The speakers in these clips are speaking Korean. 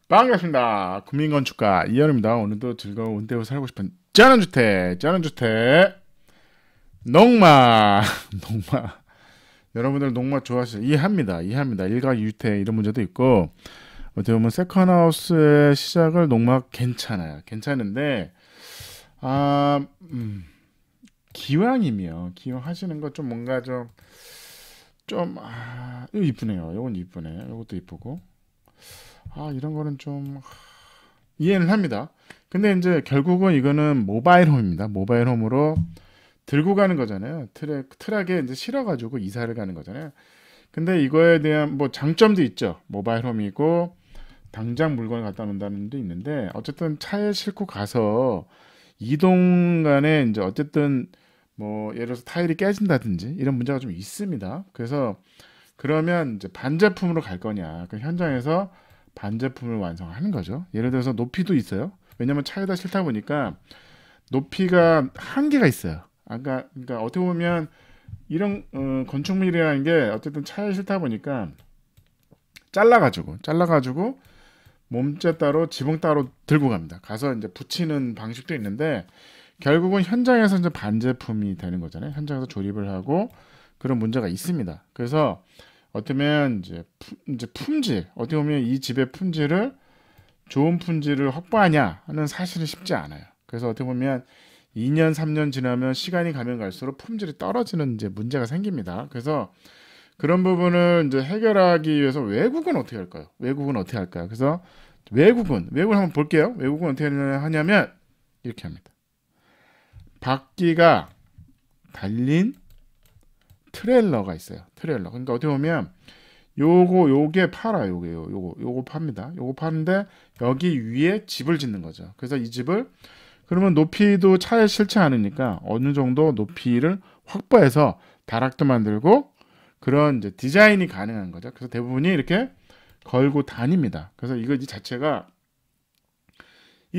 반갑습니다. 국민건축가 이현우입니다. 오늘도 즐거운 운대로 살고 싶은 쩌는주택 농마 농마. 여러분들 농마 좋아하시죠? 이해합니다. 일가 유택 이런 문제도 있고, 어떻게 보면 세컨하우스의 시작을 농마 괜찮아요. 괜찮은데 기왕이면 기왕 하시는 거 좀 뭔가 이거 이쁘네요. 이건 이쁘네. 이것도 이쁘고, 이런 거는 좀 이해는 합니다. 근데 이제 결국은 이거는 모바일 홈입니다. 모바일 홈으로 들고 가는 거잖아요. 트럭에 이제 실어가지고 이사를 가는 거잖아요. 근데 이거에 대한 뭐 장점도 있죠. 모바일 홈이고 당장 물건을 갖다 놓는다는 데 있는데, 어쨌든 차에 싣고 가서 이동 간에 이제 어쨌든 뭐 예를 들어서 타일이 깨진다든지 이런 문제가 좀 있습니다. 그래서 그러면 이제 반제품으로 갈 거냐, 그 현장에서 반제품을 완성하는 거죠. 예를 들어서 높이도 있어요. 왜냐면 차에다 싣다 보니까 높이가 한계가 있어요. 그러니까 어떻게 보면 이런 건축물이라는 게 어쨌든 차에 싣다 보니까 잘라가지고 몸재 따로 지붕 따로 들고 갑니다. 가서 이제 붙이는 방식도 있는데, 결국은 현장에서 이제 반제품이 되는 거잖아요. 현장에서 조립을 하고 그런 문제가 있습니다. 그래서 어떻게 보면 이제 품질, 어떻게 보면 이 집의 품질을 좋은 품질을 확보하냐 하는 사실은 쉽지 않아요. 그래서 어떻게 보면 2년 3년 지나면 시간이 가면 갈수록 품질이 떨어지는 이제 문제가 생깁니다. 그래서 그런 부분을 이제 해결하기 위해서 외국은 어떻게 할까요? 그래서 외국은 한번 볼게요. 외국은 어떻게 하냐면 이렇게 합니다. 바퀴가 달린 트레일러가 있어요. 트레일러. 그러니까 어떻게 보면 요게 팔아요. 요거 팝니다. 요거 파는데 여기 위에 집을 짓는 거죠. 그래서 이 집을, 그러면 높이도 차에 싫지 않으니까 어느 정도 높이를 확보해서 다락도 만들고 그런 이제 디자인이 가능한 거죠. 그래서 대부분이 이렇게 걸고 다닙니다. 그래서 이거 자체가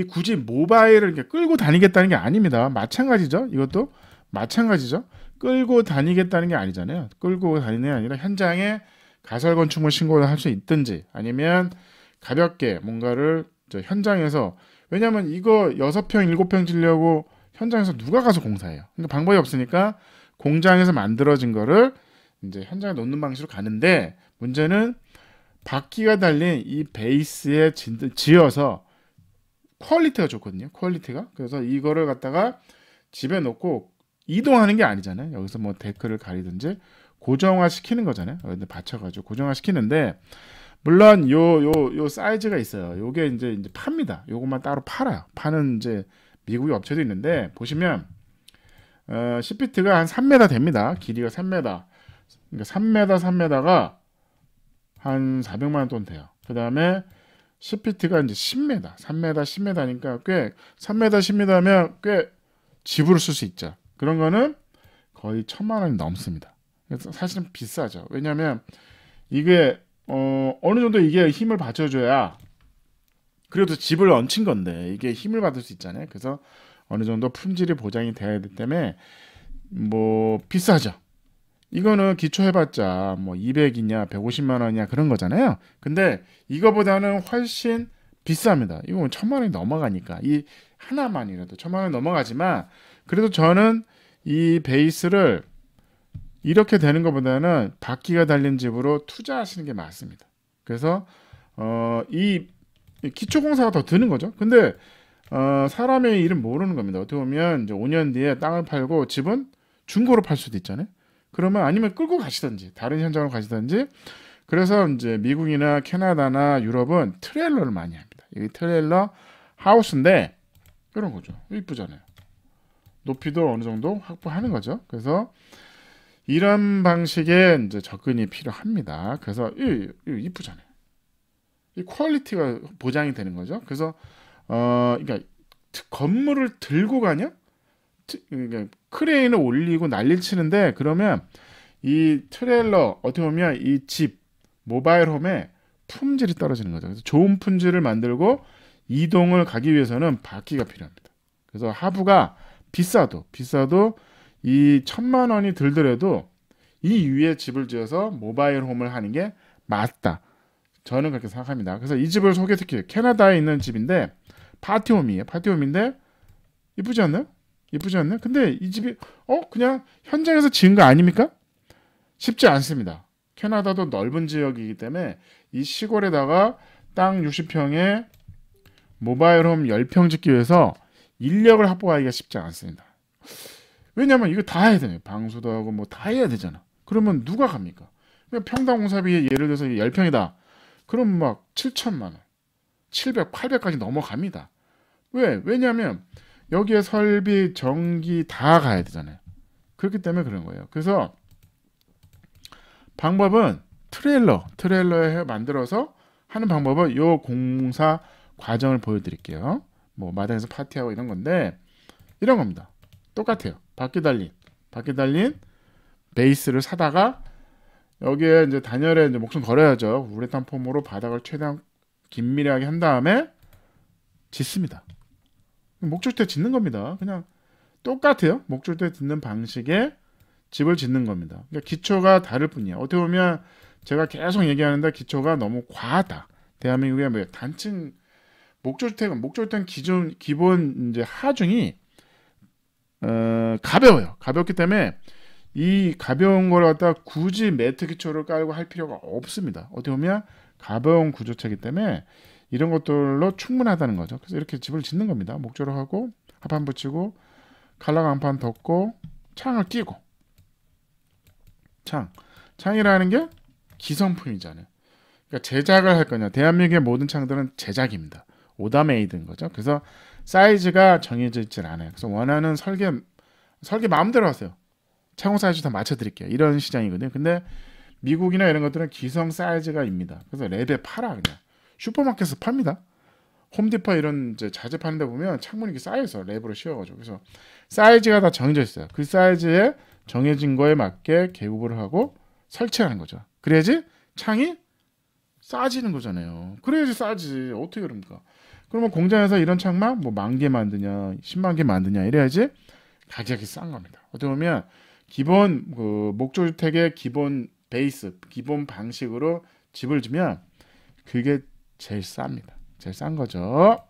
굳이 모바일을 이렇게 끌고 다니겠다는 게 아닙니다. 이것도 마찬가지죠. 끌고 다니겠다는 게 아니잖아요. 끌고 다니는 게 아니라 현장에 가설 건축물 신고를 할 수 있든지, 아니면 가볍게 뭔가를 현장에서, 왜냐면 이거 6평 7평 지려고 현장에서 누가 가서 공사해요. 그러니까 방법이 없으니까 공장에서 만들어진 거를 이제 현장에 놓는 방식으로 가는데, 문제는 바퀴가 달린 이 베이스에 지어서 퀄리티가 좋거든요. 그래서 이거를 갖다가 집에 놓고 이동하는 게 아니잖아요. 여기서 뭐 데크를 가리든지 고정화 시키는 거잖아요. 근데 받쳐가지고 고정화 시키는데, 물론 요 사이즈가 있어요. 요게 이제 팝니다. 요것만 따로 팔아요. 파는 이제 미국의 업체도 있는데, 보시면 10피트가 한 3m 됩니다. 길이가 3m. 그러니까 3m가 한 400만 원 돈 돼요. 그 다음에 10피트가 이제 10m, 3m, 10m니까 3m, 10m면 꽤 집으로 쓸 수 있죠. 그런 거는 거의 1,000만 원이 넘습니다. 그래서 사실은 비싸죠. 왜냐하면 이게 어느 정도 이게 힘을 받쳐줘야, 그래도 집을 얹힌 건데 이게 힘을 받을 수 있잖아요. 그래서 어느 정도 품질이 보장이 돼야 되기 때문에 뭐 비싸죠. 이거는 기초 해봤자 뭐 200이냐 150만 원이냐 그런 거잖아요. 근데 이거보다는 훨씬 비쌉니다. 이건 1,000만 원이 넘어가니까, 이 하나만이라도 1,000만 원이 넘어가지만, 그래도 저는 이 베이스를 이렇게 되는 것보다는 바퀴가 달린 집으로 투자하시는 게 맞습니다. 그래서 이 기초 공사가 더 드는 거죠. 근데 사람의 일은 모르는 겁니다. 어떻게 보면 이제 5년 뒤에 땅을 팔고 집은 중고로 팔 수도 있잖아요. 그러면 아니면 끌고 가시든지 다른 현장으로 가시든지. 그래서 이제 미국이나 캐나다나 유럽은 트레일러를 많이 합니다. 이 트레일러 하우스인데 이런 거죠. 이쁘잖아요. 높이도 어느 정도 확보하는 거죠. 그래서 이런 방식의 이제 접근이 필요합니다. 그래서 이쁘잖아요. 이 퀄리티가 보장이 되는 거죠. 그래서 그러니까 건물을 들고 가냐? 그러니까 크레인을 올리고 난리를 치는데, 그러면 이 트레일러, 어떻게 보면 이 집 모바일 홈의 품질이 떨어지는 거죠. 그래서 좋은 품질을 만들고 이동을 가기 위해서는 바퀴가 필요합니다. 그래서 하부가 비싸도 이 1,000만 원이 들더라도 이 위에 집을 지어서 모바일 홈을 하는 게 맞다. 저는 그렇게 생각합니다. 그래서 이 집을 소개시켜요. 캐나다에 있는 집인데 파티홈이에요. 파티홈인데 이쁘지 않나요? 이쁘지 않나요? 근데 이 집이 그냥 현장에서 지은 거 아닙니까? 쉽지 않습니다. 캐나다도 넓은 지역이기 때문에 이 시골에다가 땅 60평에 모바일홈 10평 짓기 위해서 인력을 확보하기가 쉽지 않습니다. 왜냐면 이거 다 해야 되잖아요. 방수도 하고 뭐 다 해야 되잖아. 그러면 누가 갑니까? 그냥 평당 공사비 예를 들어서 10평이다. 그럼 막 7천만 원, 700, 800까지 넘어갑니다. 왜냐면 여기에 설비, 전기 다 가야 되잖아요. 그렇기 때문에 그런 거예요. 그래서 방법은 트레일러에 만들어서 하는 방법은 요 공사 과정을 보여드릴게요. 뭐 마당에서 파티하고 이런 건데 이런 겁니다. 똑같아요. 바퀴 달린 베이스를 사다가 여기에 이제 단열에 이제 목숨 걸어야죠. 우레탄 폼으로 바닥을 최대한 긴밀하게 한 다음에 짓습니다. 목줄대 짓는 겁니다. 그냥 똑같아요. 목줄대 짓는 방식의 집을 짓는 겁니다. 그러니까 기초가 다를 뿐이에요. 어떻게 보면 제가 계속 얘기하는데 기초가 너무 과하다. 대한민국의 뭐 단층 목조주택은 기본 이제 하중이 가벼워요. 가볍기 때문에 이 가벼운 걸 갖다 굳이 매트 기초를 깔고 할 필요가 없습니다. 어떻게 보면 가벼운 구조체이기 때문에 이런 것들로 충분하다는 거죠. 그래서 이렇게 집을 짓는 겁니다. 목조를 하고 합판 붙이고 칼라 강판 덮고 창을 끼고 창이라는 게 기성품이잖아요. 그러니까 제작을 할 거냐. 대한민국의 모든 창들은 제작입니다. 오더 메이드인 거죠. 그래서 사이즈가 정해져 있질 않아요. 그래서 원하는 설계 마음대로 하세요. 창호 사이즈 다 맞춰드릴게요. 이런 시장이거든요. 근데 미국이나 이런 것들은 기성 사이즈가입니다. 그래서 랩에 팔아 그냥. 슈퍼마켓에서 팝니다. 홈디포 이런 이제 자재 파는 데 보면 창문이 이렇게 쌓여서 랩으로 씌워가지고 그래서 사이즈가 다 정해져 있어요. 그 사이즈에 정해진 거에 맞게 계급을 하고 설치하는 거죠. 그래야지 창이 싸지는 거잖아요. 그래야지 싸지. 어떻게 그럽니까? 그러면 공장에서 이런 창만 뭐 10,000개 만드냐, 100,000개 만드냐 이래야지 가격이 싼 겁니다. 어떻게 보면 기본 그 목조주택의 기본 베이스, 기본 방식으로 집을 지면 그게 제일 쌉니다. 제일 싼 거죠.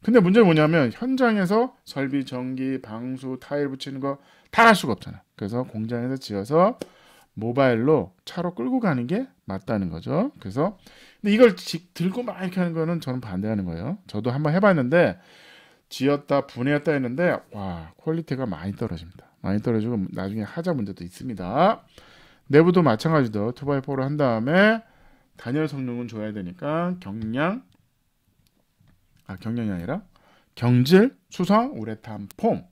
근데 문제는 뭐냐면 현장에서 설비, 전기, 방수, 타일 붙이는 거 다 할 수가 없잖아. 그래서 공장에서 지어서 모바일로 차로 끌고 가는 게 맞다는 거죠. 그래서 근데 이걸 들고 막 이렇게 하는 거는 저는 반대하는 거예요. 저도 한번 해봤는데 지었다 분해했다 했는데 와 퀄리티가 많이 떨어집니다. 많이 떨어지고 나중에 하자 문제도 있습니다. 내부도 마찬가지죠. 2x4로 한 다음에 단열 성능은 줘야 되니까 경량이 아니라 경질, 수성, 우레탄, 폼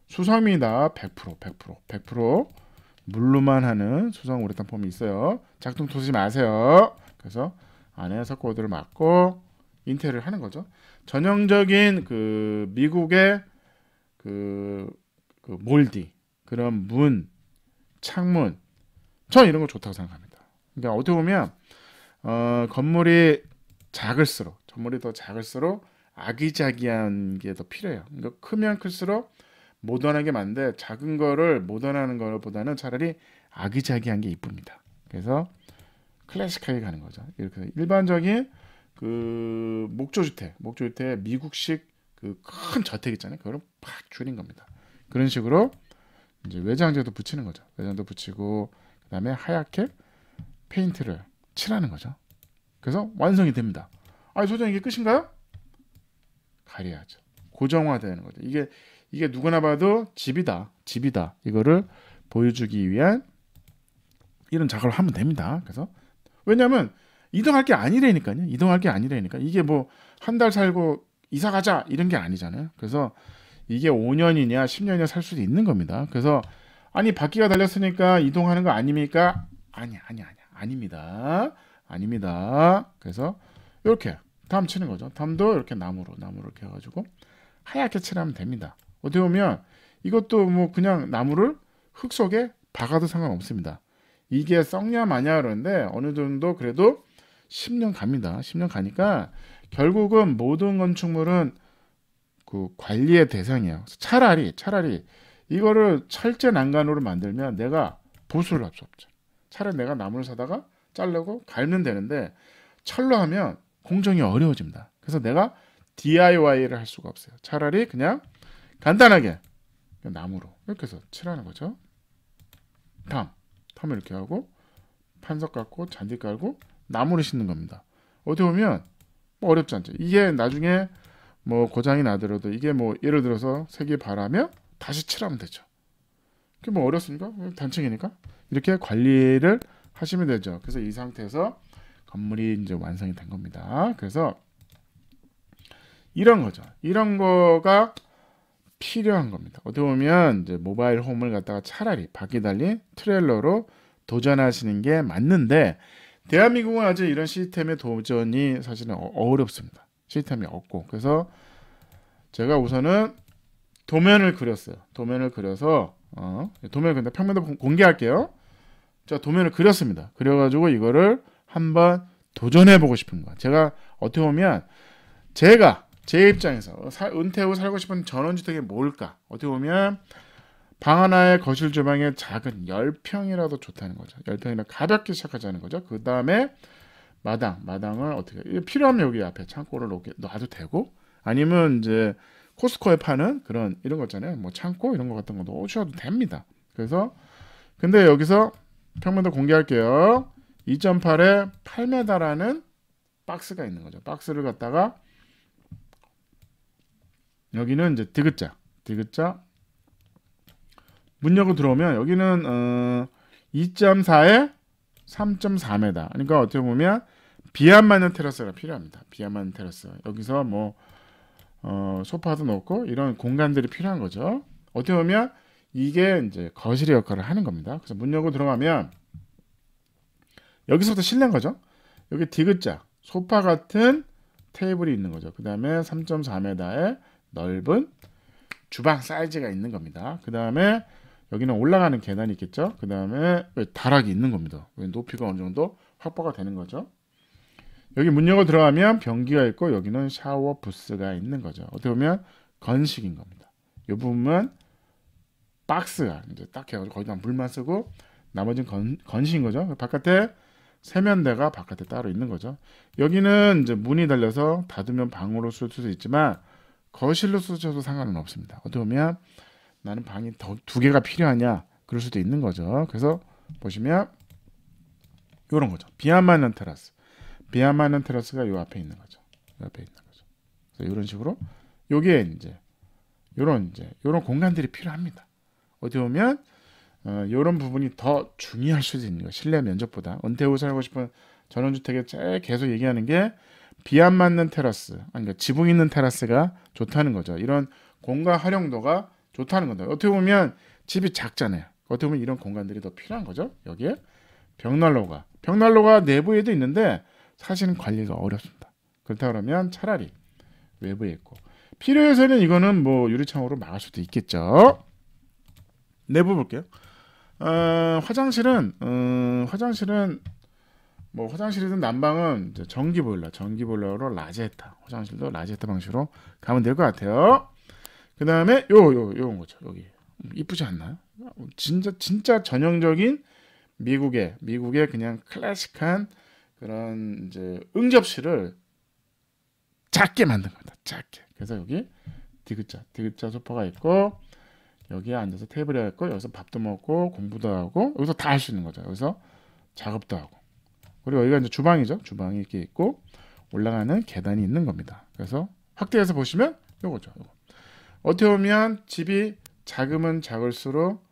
수성입니다. 100% 물로만 하는 수성 우레탄 폼이 있어요. 작동 토지 마세요. 그래서 안에 석고들을 막고 인테리어를 하는 거죠. 전형적인 그 미국의 그 몰디 그런 문, 창문 전 이런 거 좋다고 생각합니다. 그러니까 어떻게 보면 건물이 더 작을수록 아기자기한 게 더 필요해요. 그러니까 크면 클수록 모던하게 만데 작은 거를 모던하는 것보다는 차라리 아기자기한 게 이쁩니다. 그래서 클래식하게 가는 거죠. 이렇게 일반적인 그 목조주택 미국식 그 큰 저택 있잖아요. 그거를 팍 줄인 겁니다. 그런 식으로 이제 외장재도 붙이는 거죠. 외장도 붙이고 그다음에 하얗게 페인트를 칠하는 거죠. 그래서 완성이 됩니다. 소장님 이게 끝인가요? 가려야죠. 고정화되는 거죠. 이게 누구나 봐도 집이다. 이거를 보여주기 위한 이런 작업을 하면 됩니다. 그래서 왜냐하면 이동할 게 아니라니까요. 이게 뭐 한 달 살고 이사 가자 이런 게 아니잖아요. 그래서 이게 5년이냐 10년이냐 살 수도 있는 겁니다. 그래서 바퀴가 달렸으니까 이동하는 거 아닙니까? 아닙니다. 그래서 이렇게 담 치는 거죠. 담도 이렇게 나무로 이렇게 해가지고 하얗게 칠하면 됩니다. 어떻게 보면 이것도 뭐 그냥 나무를 흙 속에 박아도 상관없습니다. 이게 썩냐 마냐 그러는데 어느 정도 그래도 10년 갑니다. 10년 가니까 결국은 모든 건축물은 그 관리의 대상이에요. 차라리 이거를 철제 난간으로 만들면 내가 보수를 할 수 없죠. 차라리 내가 나무를 사다가 자르고 갈면 되는데 철로 하면 공정이 어려워집니다. 그래서 내가 DIY를 할 수가 없어요. 차라리 그냥 간단하게 나무로 이렇게 해서 칠하는 거죠. 탐을 이렇게 하고 판석 깔고 잔디 깔고 나무를 심는 겁니다. 어떻게 보면 뭐 어렵지 않죠. 이게 나중에 뭐 고장이 나더라도 이게 뭐 예를 들어서 색이 바라면 다시 칠하면 되죠. 그게 뭐 어렵습니까? 단층이니까 이렇게 관리를 하시면 되죠. 그래서 이 상태에서 건물이 이제 완성이 된 겁니다. 그래서 이런 거죠. 이런 거가 필요한 겁니다. 어떻게 보면 이제 모바일 홈을 갖다가 차라리 바퀴 달린 트레일러로 도전하시는 게 맞는데 대한민국은 아직 이런 시스템의 도전이 사실은 어렵습니다. 시스템이 없고 그래서 제가 우선은 도면을 그렸어요. 도면을 그려서 도면을 근데 평면도 공개할게요. 자, 도면을 그렸습니다. 그려가지고 이거를 한번 도전해보고 싶은 거야. 제가 어떻게 보면 제 입장에서 은퇴 후 살고 싶은 전원주택이 뭘까? 어떻게 보면 방 하나에 거실 주방에 작은 10평이라도 좋다는 거죠. 10평이나 가볍게 시작하자는 거죠. 그 다음에 마당을 어떻게 필요하면 여기 앞에 창고를 놔도 되고 아니면 이제 코스코에 파는 그런 이런 거 있잖아요. 뭐 창고 이런 거 같은 거 놓으셔도 됩니다. 그래서 근데 여기서 평면도 공개할게요. 2.8에 8m라는 박스가 있는 거죠. 박스를 갖다가 여기는 이제 디귿자 문 열고 들어오면 여기는 2.4에 3.4m. 그러니까 어떻게 보면 비안 맞는 테라스가 필요합니다. 비안 맞는 테라스. 여기서 뭐 소파도 넣고 이런 공간들이 필요한 거죠. 어떻게 보면 이게 이제 거실의 역할을 하는 겁니다. 그래서 문 열고 들어가면 여기서부터 실내인 거죠. 여기 디귿자 소파 같은 테이블이 있는 거죠. 그 다음에 3.4m의 넓은 주방 사이즈가 있는 겁니다. 그 다음에 여기는 올라가는 계단이 있겠죠. 그 다음에 다락이 있는 겁니다. 높이가 어느 정도 확보가 되는 거죠. 여기 문 열고 들어가면 변기가 있고 여기는 샤워 부스가 있는 거죠. 어떻게 보면 건식인 겁니다. 이 부분은 박스가 이제 딱 해가지고 거기다 물만 쓰고 나머지는 건식인 거죠. 바깥에 세면대가 바깥에 따로 있는 거죠. 여기는 이제 문이 달려서 닫으면 방으로 쓸 수도 있지만 거실로 쓰셔도 상관은 없습니다. 어떻게 보면 나는 방이 더 2개가 필요하냐 그럴 수도 있는 거죠. 그래서 보시면 이런 거죠. 비안 맞는 테라스. 비안 맞는 테라스가 요 앞에 있는 거죠. 요 앞에 있는 거죠. 그래서 이런 식으로 요게 이제 요런 공간들이 필요합니다. 어떻게 보면 이런 부분이 더 중요할 수도 있는 거예요. 실내 면적보다. 은퇴 후 살고 싶은 전원주택에 계속 얘기하는 게 비안 맞는 테라스, 그러니까 지붕 있는 테라스가 좋다는 거죠. 이런 공간 활용도가 좋다는 건데 어떻게 보면 집이 작잖아요. 어떻게 보면 이런 공간들이 더 필요한 거죠. 여기에 벽난로가 내부에도 있는데 사실은 관리가 어렵습니다. 그렇다 그러면 차라리 외부에 있고 필요해서는 이거는 뭐 유리창으로 막을 수도 있겠죠. 내부 볼게요. 화장실은 뭐 화장실이든 난방은 이제 전기 보일러로 라제타 화장실도 라제타 방식으로 가면 될 것 같아요. 그 다음에 요런 거죠. 여기 이쁘지 않나요? 진짜 전형적인 미국의 그냥 클래식한 그런 이제 응접실을 작게 만든 겁니다. 작게. 그래서 여기 디귿자 소파가 있고 여기에 앉아서 테이블이 있고 여기서 밥도 먹고 공부도 하고 여기서 다 할 수 있는 거죠. 여기서 작업도 하고 그리고 여기가 이제 주방이죠. 주방이 이렇게 있고 올라가는 계단이 있는 겁니다. 그래서 확대해서 보시면 요거죠. 어떻게 보면 집이 작으면 작을수록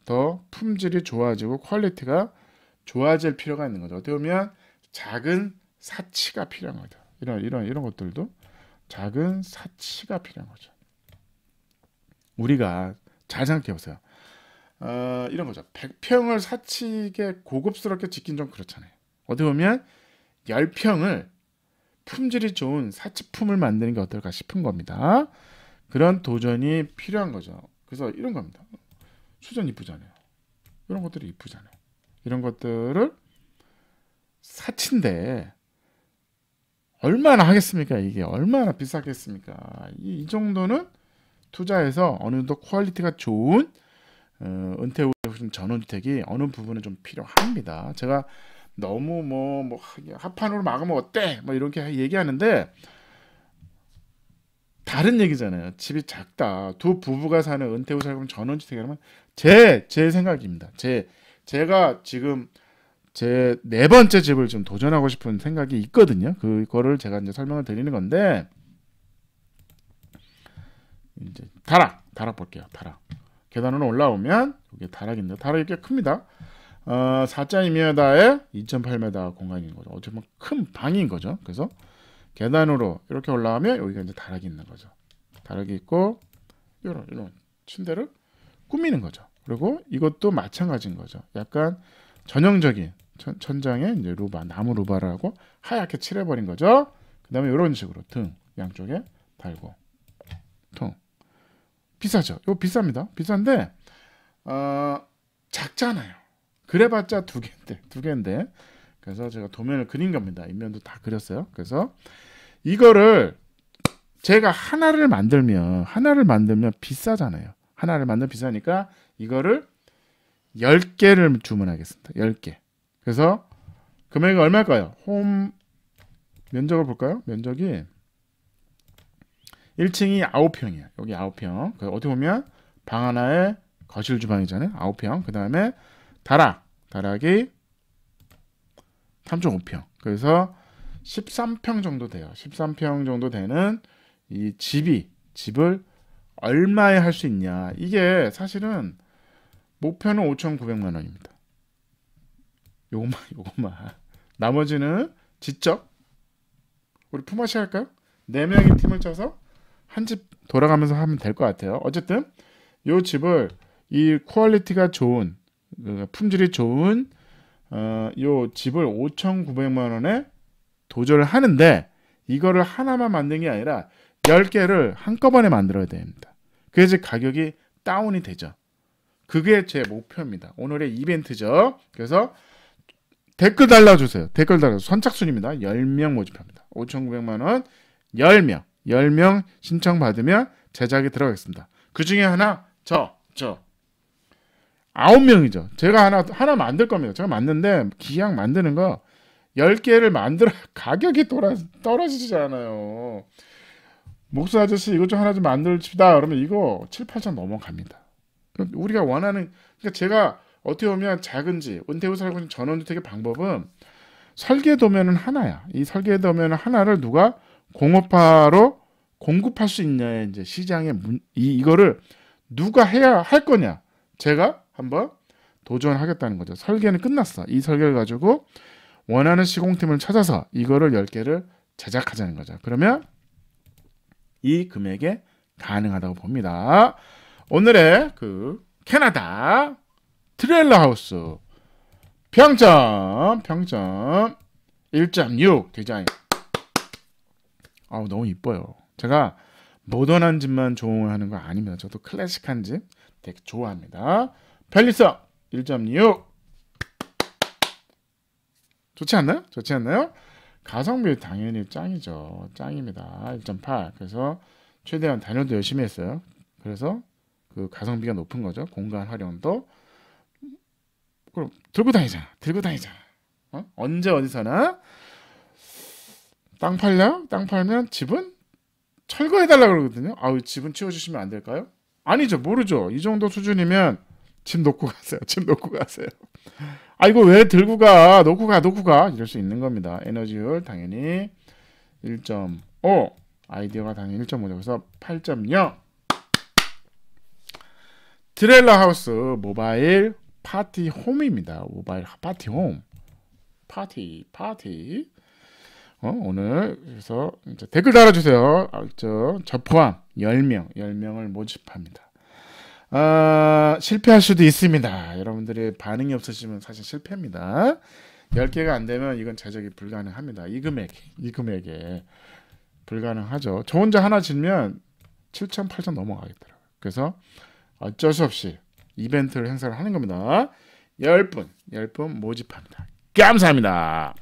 더 품질이 좋아지고 퀄리티가 좋아질 필요가 있는 거죠. 어떻게 보면 작은 사치가 필요한 거죠. 이런 것들도 작은 사치가 필요한 거죠. 우리가 잘 생각해 보세요. 이런 거죠. 100평을 사치게 고급스럽게 짓긴 좀 그렇잖아요. 어떻게 보면 10평을 품질이 좋은 사치품을 만드는 게 어떨까 싶은 겁니다. 그런 도전이 필요한 거죠. 그래서 이런 겁니다. 수전 이쁘잖아요. 이런 것들이 이쁘잖아요. 이런 것들을 사치인데 얼마나 하겠습니까? 이게 얼마나 비싸겠습니까? 이 정도는 투자해서 어느 정도 퀄리티가 좋은 은퇴 후 전원주택이 어느 부분은 좀 필요합니다. 제가 너무 뭐 합판으로 막으면 어때? 뭐 이렇게 얘기하는데 다른 얘기잖아요. 집이 작다. 두 부부가 사는 은퇴 후 살고 전원주택이라면 제 생각입니다. 제가 지금 제 네 번째 집을 좀 도전하고 싶은 생각이 있거든요. 그거를 제가 이제 설명을 드리는 건데 이제 다락 볼게요. 다락. 계단으로 올라오면 여기 다락인데 다락이 꽤 큽니다. 4.2m에 2.8m 공간인 거죠. 어쩌면 큰 방인 거죠. 그래서 계단으로 이렇게 올라가면 여기가 이제 다락이 있는 거죠. 다락이 있고 이런 침대를 꾸미는 거죠. 그리고 이것도 마찬가지인 거죠. 약간 전형적인 천장에 이제 루바, 나무 루바를 하고 하얗게 칠해버린 거죠. 그 다음에 이런 식으로 등 양쪽에 달고 통 비싸죠. 이거 비쌉니다. 비싼데 작잖아요. 그래봤자 두 개인데 그래서 제가 도면을 그린 겁니다. 인면도 다 그렸어요. 그래서 이거를 제가 하나를 만들면 비싸잖아요. 하나를 만들면 비싸니까 이거를 10개를 주문하겠습니다. 10개. 그래서 금액이 얼마일까요? 홈 면적을 볼까요? 면적이 1층이 9평이에요. 여기 9평. 어떻게 보면 방 하나에 거실 주방이잖아요. 9평. 그 다음에 다락이 3.5평. 그래서 13평 정도 돼요. 13평 정도 되는 이 집을 얼마에 할 수 있냐. 이게 사실은 목표는 5,900만 원입니다. 요것만. 나머지는 지적. 우리 품앗이 할까요? 4명이 팀을 짜서 한 집 돌아가면서 하면 될 것 같아요. 어쨌든 이 집을 이 퀄리티가 좋은 품질이 좋은 이 집을 5,900만 원에 도전을 하는데 이거를 하나만 만든 게 아니라 10개를 한꺼번에 만들어야 됩니다. 그래서 가격이 다운이 되죠. 그게 제 목표입니다. 오늘의 이벤트죠. 그래서 댓글 달아주세요. 선착순입니다. 10명 모집합니다. 5,900만 원 10명 신청받으면 제작에 들어가겠습니다. 그 중에 하나 저 9명이죠. 제가 하나 만들 겁니다. 제가 만드는데 기왕 만드는 거 10개를 만들어 가격이 떨어지잖아요. 목수 아저씨 이것 좀 하나 좀 만들읍시다. 그러면 이거 7, 8천 넘어갑니다. 우리가 원하는 그러니까 제가 어떻게 보면 작은 집, 은퇴 후 살고 있는 전원주택의 방법은 설계도면은 하나야. 이 설계도면 하나를 누가 공업화로 공급할 수 있냐의 이제 시장의 이거를 누가 해야 할 거냐. 제가 한번 도전하겠다는 거죠. 설계는 끝났어. 이 설계를 가지고 원하는 시공팀을 찾아서 이거를 10개를 제작하자는 거죠. 그러면 이 금액에 가능하다고 봅니다. 오늘의 캐나다 트레일러 하우스 평점 1.6 디자인. 너무 이뻐요. 제가 모던한 집만 좋아하는 거 아닙니다. 저도 클래식한 집 되게 좋아합니다. 편리성 1.6 좋지 않나요? 가성비 당연히 짱이죠. 짱입니다. 1.8 그래서 최대한 단열도 열심히 했어요. 그래서 그 가성비가 높은 거죠. 공간 활용도 그럼 들고 다니잖아. 언제 어디서나 땅 팔면 집은 철거해달라 그러거든요. 집은 치워주시면 안 될까요? 아니죠. 모르죠. 이 정도 수준이면 집 놓고 가세요. 이거 왜 들고 가? 놓고 가. 이럴 수 있는 겁니다. 에너지율 당연히 1.5 아이디어가 당연히 1.5죠. 그래서 8.0 트레일러 하우스 모바일 파티 홈입니다. 모바일 파티 홈. 파티. 오늘 그래서 이제 댓글 달아주세요. 저 포함 10명을 모집합니다. 실패할 수도 있습니다. 여러분들이 반응이 없으시면 사실 실패입니다. 10개가 안 되면 이건 제작이 불가능합니다. 이 금액에 불가능하죠. 저 혼자 하나 짓면 7천, 8천 넘어가겠더라고요. 그래서 어쩔 수 없이 이벤트를 행사를 하는 겁니다. 10분 모집합니다. 감사합니다.